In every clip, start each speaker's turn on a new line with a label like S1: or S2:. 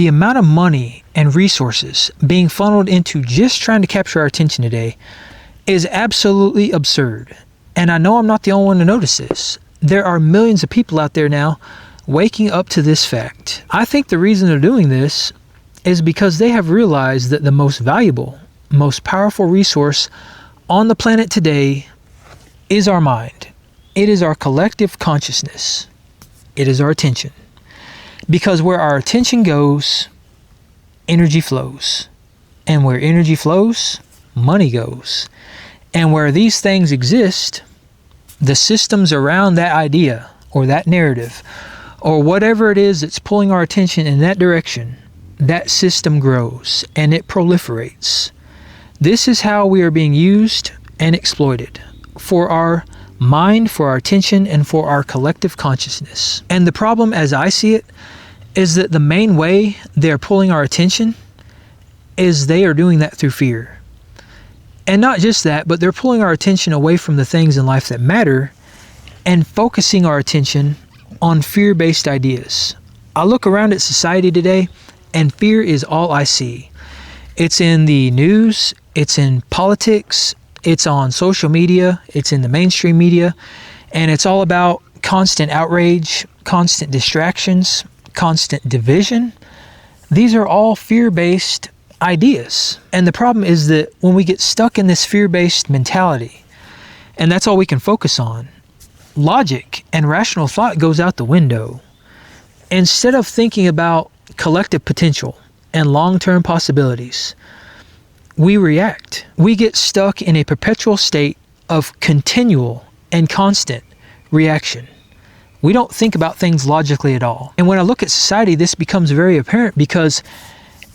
S1: the amount of money and resources being funneled into just trying to capture our attention today is absolutely absurd. And I know I'm not the only one to notice this. There are millions of people out there now waking up to this fact. I think the reason they're doing this is because they have realized that the most valuable, most powerful resource on the planet today is our mind. It is our collective consciousness. It is our attention. Because where our attention goes, energy flows. And where energy flows, money goes. And where these things exist, the systems around that idea or that narrative or whatever it is that's pulling our attention in that direction, that system grows and it proliferates. This is how we are being used and exploited for our mind, for our attention, and for our collective consciousness. And the problem, as I see it, is that the main way they're pulling our attention is they are doing that through fear. And not just that, but they're pulling our attention away from the things in life that matter and focusing our attention on fear-based ideas. I look around at society today and fear is all I see. It's in the news, it's in politics, it's on social media, it's in the mainstream media, and it's all about constant outrage, constant distractions, constant division. These are all fear-based ideas. And the problem is that when we get stuck in this fear-based mentality, and that's all we can focus on, logic and rational thought goes out the window. Instead of thinking about collective potential and long-term possibilities, we react. We get stuck in a perpetual state of continual and constant reaction. We don't think about things logically at all. And when I look at society, this becomes very apparent because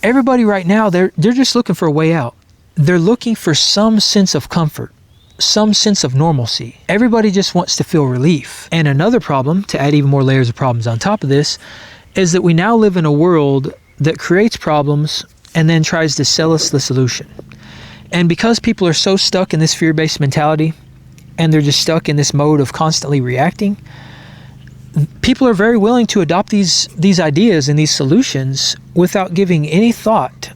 S1: everybody right now, they're just looking for a way out. They're looking for some sense of comfort, some sense of normalcy. Everybody just wants to feel relief. And another problem, to add even more layers of problems on top of this, is that we now live in a world that creates problems and then tries to sell us the solution. And because people are so stuck in this fear-based mentality and they're just stuck in this mode of constantly reacting, people are very willing to adopt these ideas and these solutions without giving any thought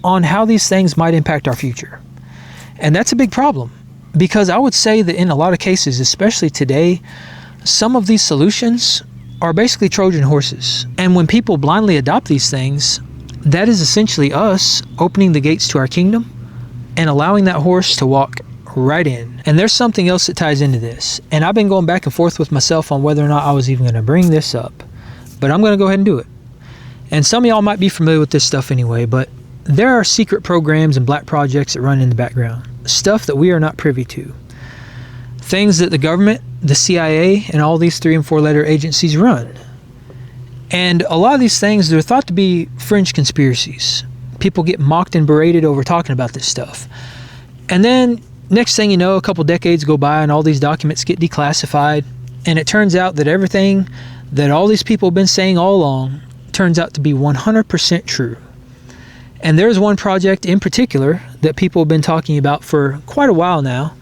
S1: on how these things might impact our future. And that's a big problem because I would say that in a lot of cases, especially today, some of these solutions are basically Trojan horses. And when people blindly adopt these things, that is essentially us opening the gates to our kingdom and allowing that horse to walk right in. And there's something else that ties into this. And I've been going back and forth with myself on whether or not I was even going to bring this up. But I'm going to go ahead and do it. And some of y'all might be familiar with this stuff anyway, but there are secret programs and black projects that run in the background. Stuff that we are not privy to. Things that the government, the CIA, and all these 3- and 4-letter agencies run. And a lot of these things, they're thought to be fringe conspiracies. People get mocked and berated over talking about this stuff. And then next thing you know, a couple decades go by and all these documents get declassified. And it turns out that everything that all these people have been saying all along turns out to be 100% true. And there's one project in particular that people have been talking about for quite a while now.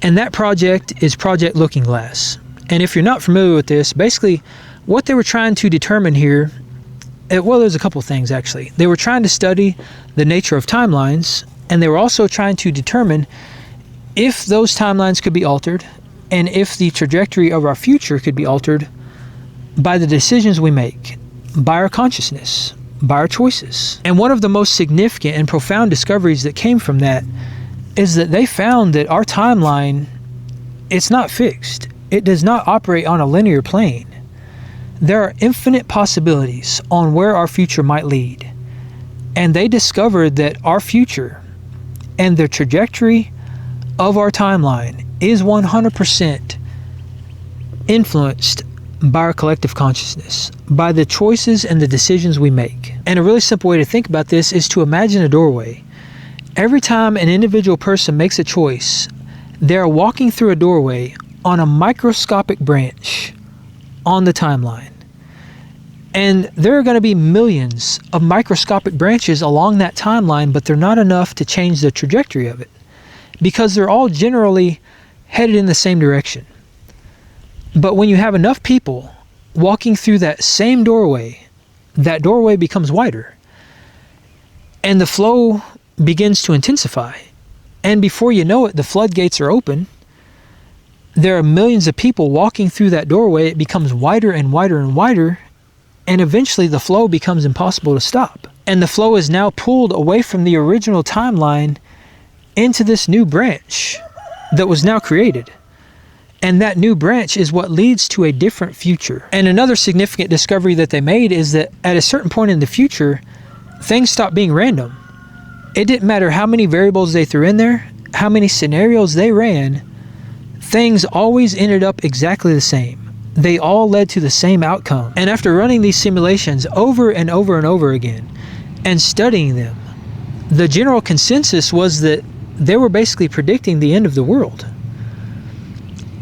S1: And that project is Project Looking Glass. And if you're not familiar with this, basically what they were trying to determine here, well, there's a couple things actually. They were trying to study the nature of timelines, and they were also trying to determine if those timelines could be altered and if the trajectory of our future could be altered by the decisions we make, by our consciousness, by our choices. And one of the most significant and profound discoveries that came from that is that they found that our timeline, it's not fixed. It does not operate on a linear plane. There are infinite possibilities on where our future might lead. And they discovered that our future and the trajectory of our timeline is 100% influenced by our collective consciousness, by the choices and the decisions we make. And a really simple way to think about this is to imagine a doorway. Every time an individual person makes a choice, they're walking through a doorway on a microscopic branch on the timeline. And there are going to be millions of microscopic branches along that timeline, but they're not enough to change the trajectory of it because they're all generally headed in the same direction. But when you have enough people walking through that same doorway that doorway becomes wider. And the flow begins to intensify. And before you know it, the floodgates are open. There are millions of people walking through that doorway. It becomes wider and wider and wider. And eventually the flow becomes impossible to stop. And the flow is now pulled away from the original timeline into this new branch that was now created. And that new branch is what leads to a different future. And another significant discovery that they made is that at a certain point in the future, things stop being random. It didn't matter how many variables they threw in there, how many scenarios they ran, things always ended up exactly the same. They all led to the same outcome. And after running these simulations over and over and over again and studying them, the general consensus was that they were basically predicting the end of the world.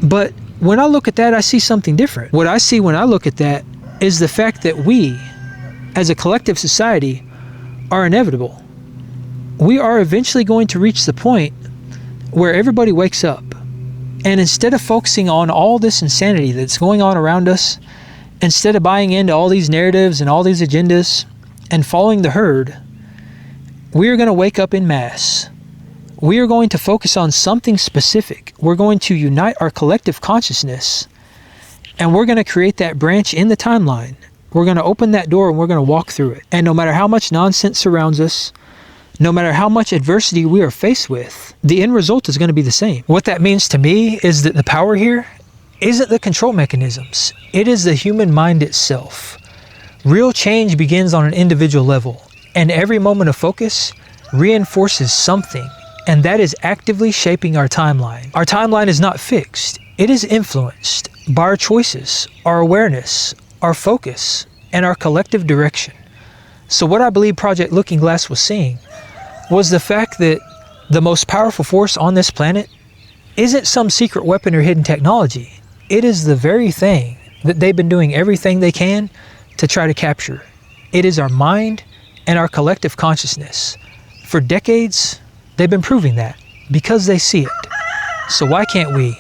S1: But when I look at that, I see something different. What I see when I look at that is the fact that we, as a collective society, are inevitable. We are eventually going to reach the point where everybody wakes up. And instead of focusing on all this insanity that's going on around us, instead of buying into all these narratives and all these agendas and following the herd, we are going to wake up in mass. We are going to focus on something specific. We're going to unite our collective consciousness, and we're going to create that branch in the timeline. We're going to open that door and we're going to walk through it. And no matter how much nonsense surrounds us, no matter how much adversity we are faced with, the end result is going to be the same. What that means to me is that the power here isn't the control mechanisms. It is the human mind itself. Real change begins on an individual level, and every moment of focus reinforces something, and that is actively shaping our timeline. Our timeline is not fixed. It is influenced by our choices, our awareness, our focus, and our collective direction. So what I believe Project Looking Glass was seeing was the fact that the most powerful force on this planet isn't some secret weapon or hidden technology. It is the very thing that they've been doing everything they can to try to capture. It is our mind and our collective consciousness. For decades, they've been proving that because they see it. So why can't we?